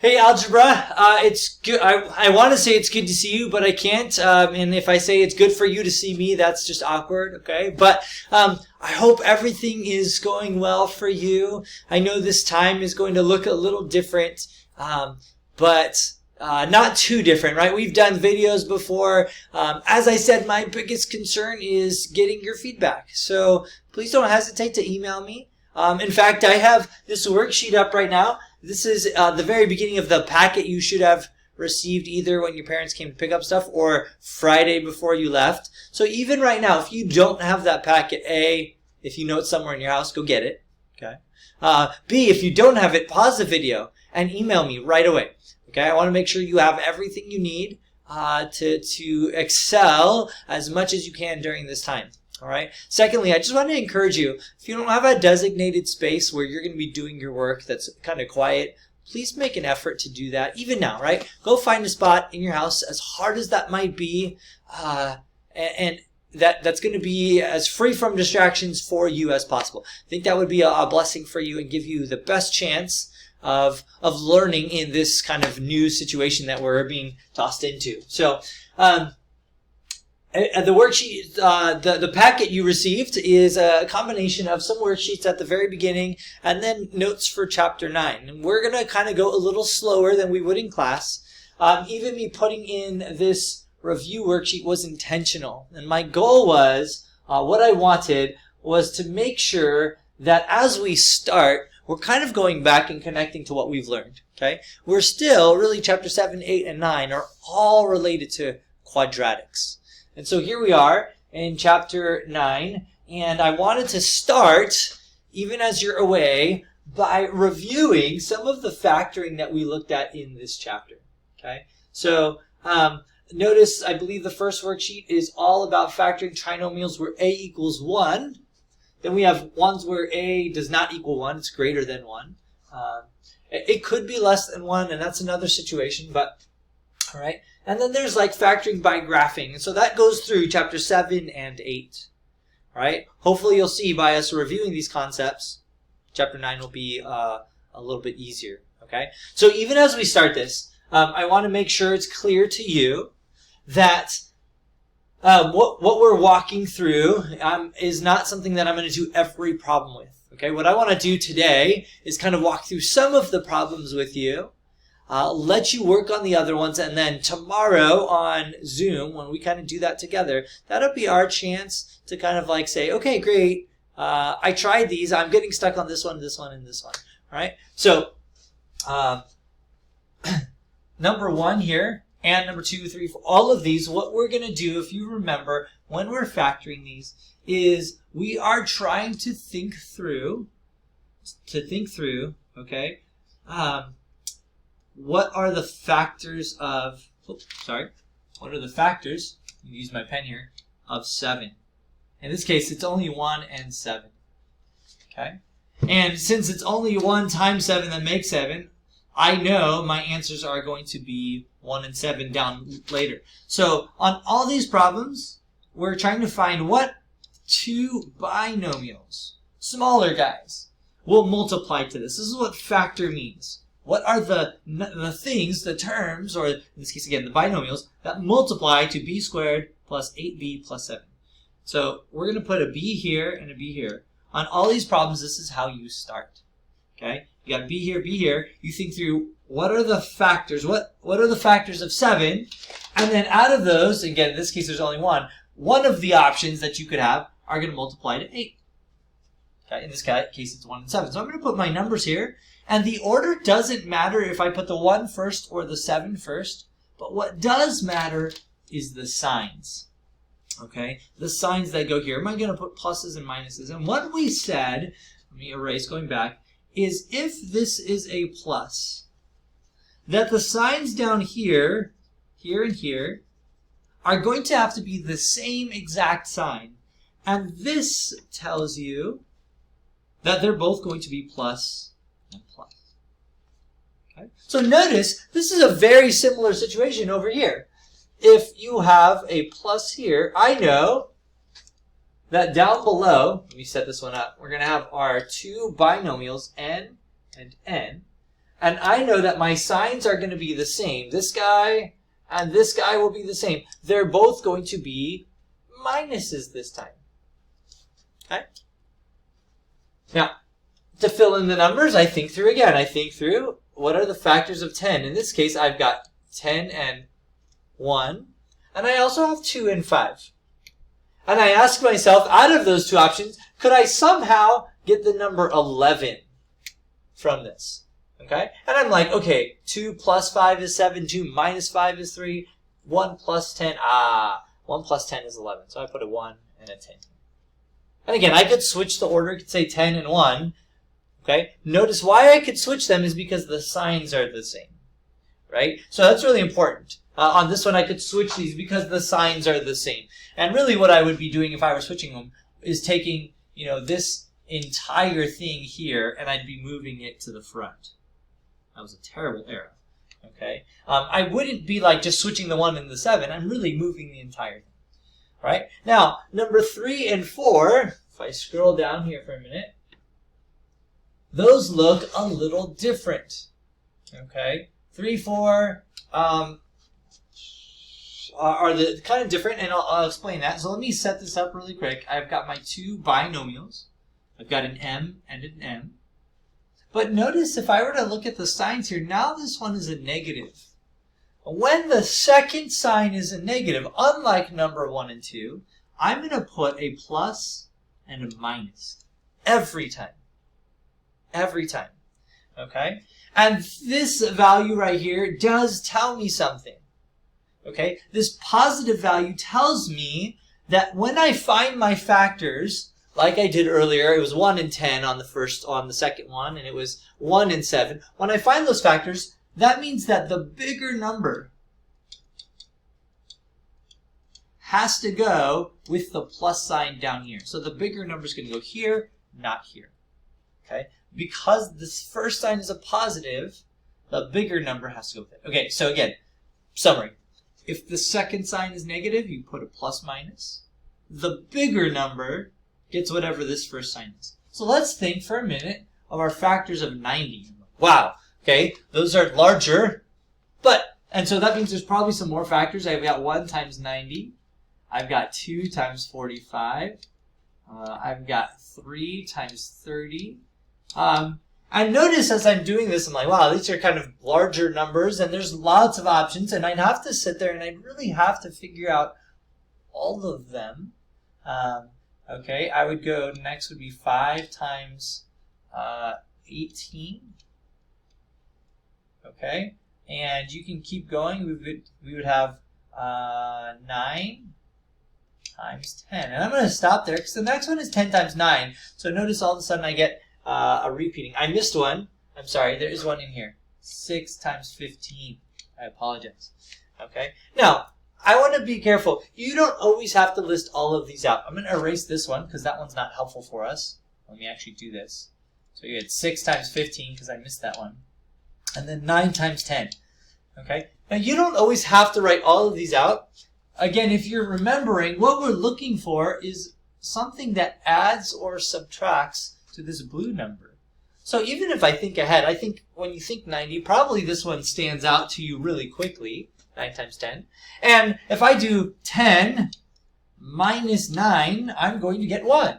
Hey, Algebra. It's good. I want to say it's good to see you, but I can't. And if I say it's good for you to see me, that's just awkward, okay? But I hope everything is going well for you. I know this time is going to look a little different, but not too different, right? We've done videos before. As I said, my biggest concern is getting your feedback. So please don't hesitate to email me. In fact, I have this worksheet up right now. This is the very beginning of the packet you should have received either when your parents came to pick up stuff or Friday before you left. So even right now, if you don't have that packet, A, if you know it's somewhere in your house, go get it. Okay. B, if you don't have it, pause the video and email me right away. Okay. I want to make sure you have everything you need to excel as much as you can during this time. All right. Secondly, I just want to encourage you, if you don't have a designated space where you're going to be doing your work that's kind of quiet, please make an effort to do that even now, right? Go find a spot in your house, as hard as that might be, and that's going to be as free from distractions for you as possible. I think that would be a blessing for you and give you the best chance of learning in this kind of new situation that we're being tossed into. So, the worksheet, the packet you received is a combination of some worksheets at the very beginning and then notes for chapter 9. And we're going to kind of go a little slower than we would in class. Even me putting in this review worksheet was intentional. And my goal was, what I wanted was to make sure that as we start, we're kind of going back and connecting to what we've learned. Okay? We're still, really, chapter 7, 8, and 9 are all related to quadratics. And so here we are in chapter 9, and I wanted to start, even as you're away, by reviewing some of the factoring that we looked at in this chapter. Okay, so notice, I believe the first worksheet is all about factoring trinomials where a equals 1. Then we have ones where a does not equal 1, it's greater than 1. It could be less than 1, and that's another situation, but all right. And then there's like factoring by graphing. And so that goes through chapter 7 and 8. All right. Hopefully you'll see by us reviewing these concepts, chapter 9 will be a little bit easier. Okay. So even as we start this, I want to make sure it's clear to you that what we're walking through is not something that I'm going to do every problem with. Okay. What I want to do today is kind of walk through some of the problems with you. Let you work on the other ones, and then tomorrow on Zoom, when we kind of do that together, that'll be our chance to kind of like say, okay, great, I tried these, I'm getting stuck on this one, and this one. All right? So, number 1 here, and number 2, 3, 4, all of these, what we're going to do, if you remember, when we're factoring these, is we are trying to think through, okay, what are the factors of, what are the factors, you use my pen here, of 7? In this case, it's only 1 and 7. Okay? And since it's only 1 times 7 that makes 7, I know my answers are going to be 1 and 7 down later. So on all these problems, we're trying to find what 2 binomials, smaller guys, will multiply to this. This is what factor means. What are the things, the terms, or in this case again, the binomials, that multiply to b squared plus 8b plus 7? So we're going to put a b here and a b here. On all these problems, this is how you start. Okay? You got b here. You think through what are the factors, what are the factors of 7? And then out of those, again, in this case there's only one of the options that you could have are going to multiply to 8. Okay? In this case, it's 1 and 7. So I'm going to put my numbers here. And the order doesn't matter if I put the 1 first or the 7 first, but what does matter is the signs. Okay? The signs that go here. Am I going to put pluses and minuses? And what we said, let me erase going back, is if this is a plus, that the signs down here, here and here, are going to have to be the same exact sign. And this tells you that they're both going to be plus and plus. Okay? So notice, this is a very similar situation over here. If you have a plus here, I know that down below, let me set this one up, we're going to have our 2 binomials, n and n, And I know that my signs are going to be the same. This guy and this guy will be the same. They're both going to be minuses this time. Okay? Now, to fill in the numbers, I think through again. I think through what are the factors of 10. In this case, I've got 10 and 1. And I also have 2 and 5. And I ask myself, out of those two options, could I somehow get the number 11 from this? Okay? And I'm like, okay, 2 plus 5 is 7, 2 minus 5 is 3, 1 plus 10, 1 plus 10 is 11. So I put a 1 and a 10. And again, I could switch the order, I could say 10 and 1. Okay? Notice why I could switch them is because the signs are the same. Right? So that's really important. On this one, I could switch these because the signs are the same. And really what I would be doing if I were switching them is taking, this entire thing here, and I'd be moving it to the front. That was a terrible error. Okay? I wouldn't be like just switching the 1 and the 7. I'm really moving the entire thing. Right? Now, number 3 and 4, if I scroll down here for a minute, those look a little different. Okay? 3, 4 are the kind of different, and I'll explain that. So let me set this up really quick. I've got my two binomials. I've got an m and an m. But notice if I were to look at the signs here, now this one is a negative. When the second sign is a negative, unlike number 1 and 2, I'm going to put a plus and a minus every time. Every time. Okay? And this value right here does tell me something. Okay? This positive value tells me that when I find my factors, like I did earlier, it was 1 and 10 on the second one, and it was 1 and 7. When I find those factors, that means that the bigger number has to go with the plus sign down here. So the bigger number is going to go here, not here. Okay? Because this first sign is a positive, the bigger number has to go with it. Okay, so again, summary. If the second sign is negative, you put a plus minus. The bigger number gets whatever this first sign is. So let's think for a minute of our factors of 90. Wow, okay, those are larger, and so that means there's probably some more factors. I've got 1 times 90. I've got 2 times 45. I've got 3 times 30. And notice as I'm doing this, I'm like, wow, these are kind of larger numbers, and there's lots of options, and I'd have to sit there and I'd really have to figure out all of them. Okay, I would go, next would be 5 times 18. Okay, and you can keep going. We would have 9 times 10. And I'm going to stop there because the next one is 10 times 9. So notice all of a sudden I get a repeating. I missed one. I'm sorry, there is one in here. 6 times 15. I apologize. Okay, now I want to be careful. You don't always have to list all of these out. I'm going to erase this one because that one's not helpful for us. Let me actually do this. So you had 6 times 15 because I missed that one. And then 9 times 10. Okay? Now you don't always have to write all of these out. Again, if you're remembering, what we're looking for is something that adds or subtracts to this blue number. So even if I think ahead, I think when you think 90, probably this one stands out to you really quickly. 9 times 10. And if I do 10 minus 9, I'm going to get 1.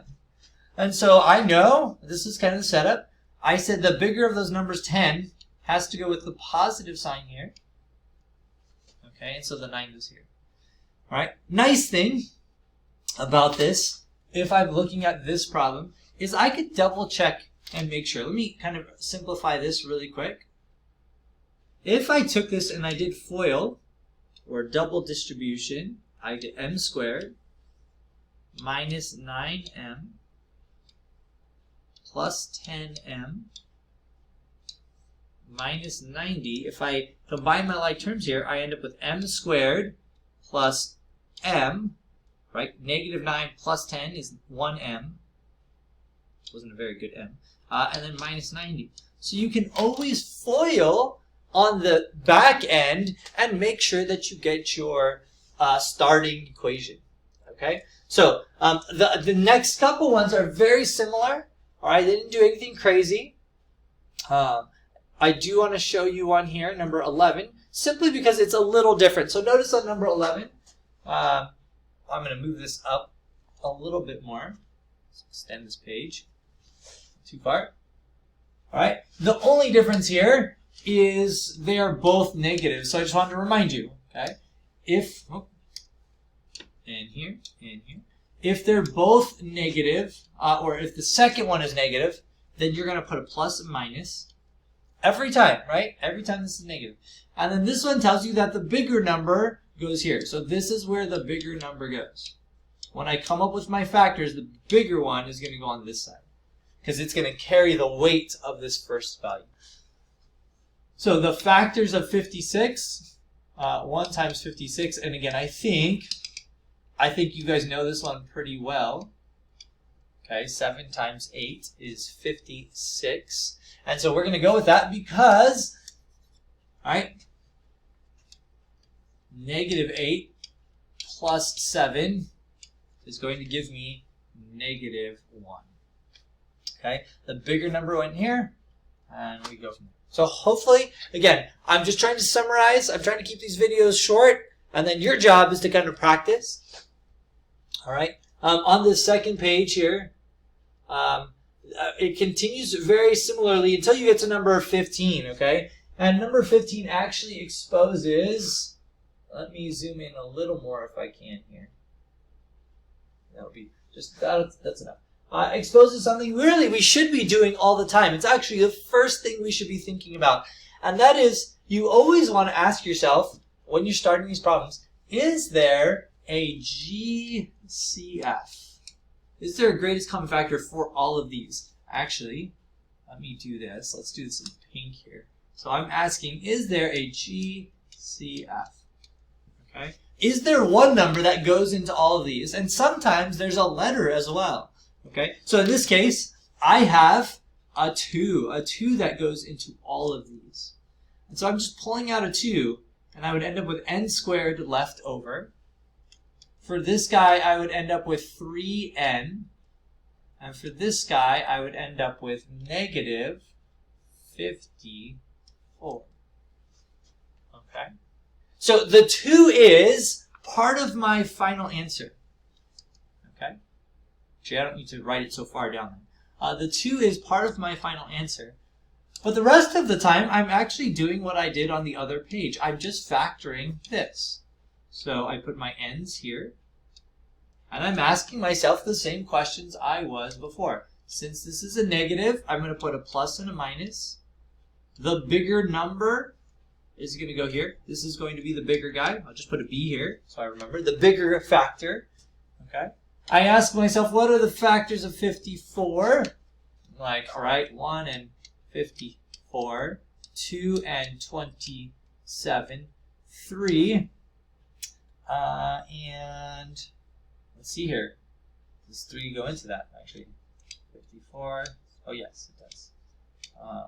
And so I know, this is kind of the setup, I said the bigger of those numbers, 10, has to go with the positive sign here. Okay, and so the 9 is here. All right, nice thing about this, if I'm looking at this problem, is I could double check and make sure. Let me kind of simplify this really quick. If I took this and I did FOIL, or double distribution, I get m squared minus 9m plus 10m minus 90. If I combine my like terms here, I end up with m squared plus m, right? Negative 9 plus 10 is 1m. Wasn't a very good m. And then minus 90. So you can always FOIL on the back end and make sure that you get your starting equation. Okay? So the next couple ones are very similar. All right? They didn't do anything crazy. I do want to show you one here, number 11, simply because it's a little different. So notice on number 11, I'm going to move this up a little bit more. Let's extend this page. Too far. All right. The only difference here is they are both negative. So I just wanted to remind you, okay? If, and here, if they're both negative, or if the second one is negative, then you're going to put a plus and minus every time, right? Every time this is negative. And then this one tells you that the bigger number goes here. So this is where the bigger number goes. When I come up with my factors, the bigger one is going to go on this side, because it's going to carry the weight of this first value. So the factors of 56, 1 times 56, and again, I think you guys know this one pretty well. Okay, 7 times 8 is 56. And so we're going to go with that because, all right, negative 8 plus 7 is going to give me negative 1. Okay, the bigger number went here, and we go from there. So hopefully, again, I'm just trying to summarize. I'm trying to keep these videos short, and then your job is to kind of practice. All right, on this second page here, it continues very similarly until you get to number 15, okay? And number 15 actually exposes, let me zoom in a little more if I can here. That would be just, that's enough. Exposes something really we should be doing all the time. It's actually the first thing we should be thinking about. And that is, you always want to ask yourself, when you're starting these problems, is there a GCF? Is there a greatest common factor for all of these? Actually, let me do this. Let's do this in pink here. So I'm asking, is there a GCF? Okay. Is there one number that goes into all of these? And sometimes there's a letter as well. Okay. So in this case, I have a 2 that goes into all of these. And so I'm just pulling out a 2, and I would end up with n squared left over. For this guy, I would end up with 3n. And for this guy, I would end up with negative 54. Okay? So the 2 is part of my final answer. Okay? Actually, I don't need to write it so far down. The 2 is part of my final answer. But the rest of the time, I'm actually doing what I did on the other page. I'm just factoring this. So I put my n's here, and I'm asking myself the same questions I was before. Since this is a negative, I'm going to put a plus and a minus. The bigger number is going to go here. This is going to be the bigger guy. I'll just put a b here so I remember. The bigger factor. Okay. I ask myself, what are the factors of 54? Like, all right, 1 and 54, 2 and 27, 3. And let's see here. Does 3 go into that, actually? 54. Oh, yes, it does.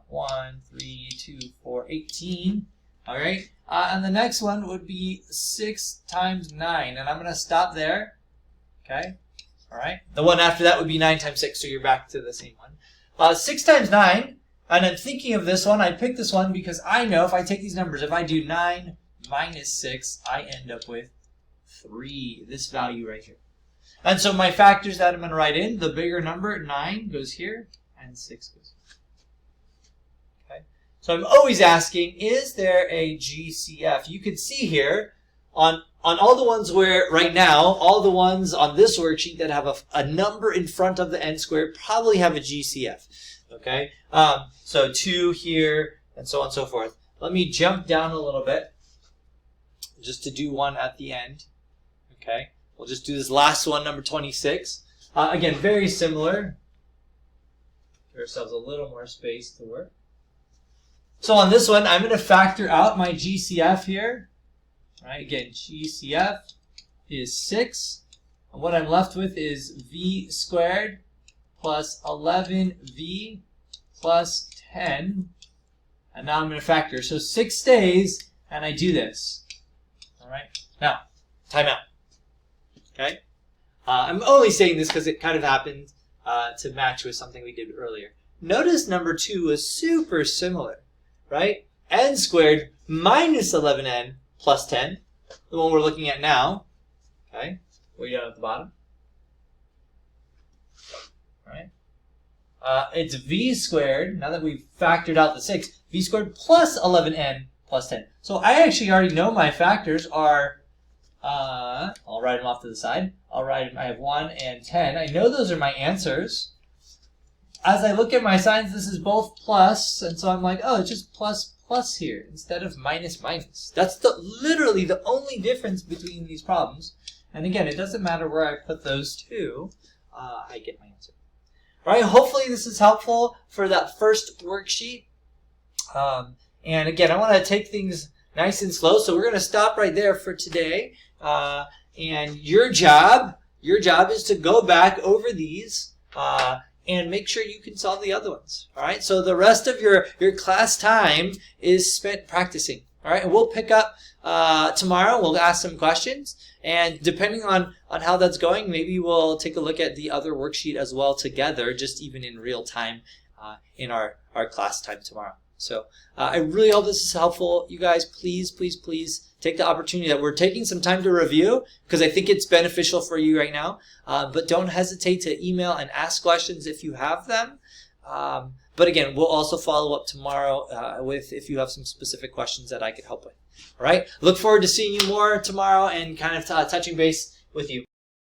1, 3, 2, 4, 18. All right. And the next one would be 6 times 9. And I'm going to stop there. Okay. All right. The one after that would be 9 times 6. So you're back to the same one. 6 times 9. And I'm thinking of this one. I picked this one because I know if I take these numbers, if I do 9 minus 6, I end up with 3, this value right here. And so my factors that I'm going to write in, the bigger number, 9, goes here, and 6 goes here. Okay? So I'm always asking, is there a GCF? You can see here, on all the ones where, right now, all the ones on this worksheet that have a number in front of the n squared probably have a GCF. Okay? So 2 here, and so on and so forth. Let me jump down a little bit, just to do one at the end. Okay, we'll just do this last one, number 26. Again, very similar. Give ourselves a little more space to work. So on this one, I'm going to factor out my GCF here. All right, again, GCF is 6. And what I'm left with is v squared plus 11v plus 10. And now I'm going to factor. So 6 stays, and I do this. All right, now, time out. Okay, I'm only saying this because it kind of happened to match with something we did earlier. Notice number 2 was super similar, right? N squared minus 11n plus 10, the one we're looking at now, okay? Way down at the bottom, right? It's v squared, now that we've factored out the 6, v squared plus 11n plus 10. So I actually already know my factors are, I'll write them off to the side. I have 1 and 10. I know those are my answers. As I look at my signs, this is both plus, and so I'm like, oh, it's just plus plus here instead of minus minus. That's literally the only difference between these problems. And again, it doesn't matter where I put those two, I get my answer. All right, hopefully this is helpful for that first worksheet. And again, I want to take things nice and slow, so we're going to stop right there for today. And your job is to go back over these and make sure you can solve the other ones. All right, so the rest of your class time is spent practicing. All right, and we'll pick up tomorrow. We'll ask some questions, and depending on how that's going, maybe we'll take a look at the other worksheet as well together, just even in real time in our class time tomorrow. So I really hope this is helpful. You guys, please, please, please take the opportunity that we're taking some time to review, because I think it's beneficial for you right now. But don't hesitate to email and ask questions if you have them. But again, we'll also follow up tomorrow with if you have some specific questions that I could help with. All right? Look forward to seeing you more tomorrow and kind of touching base with you.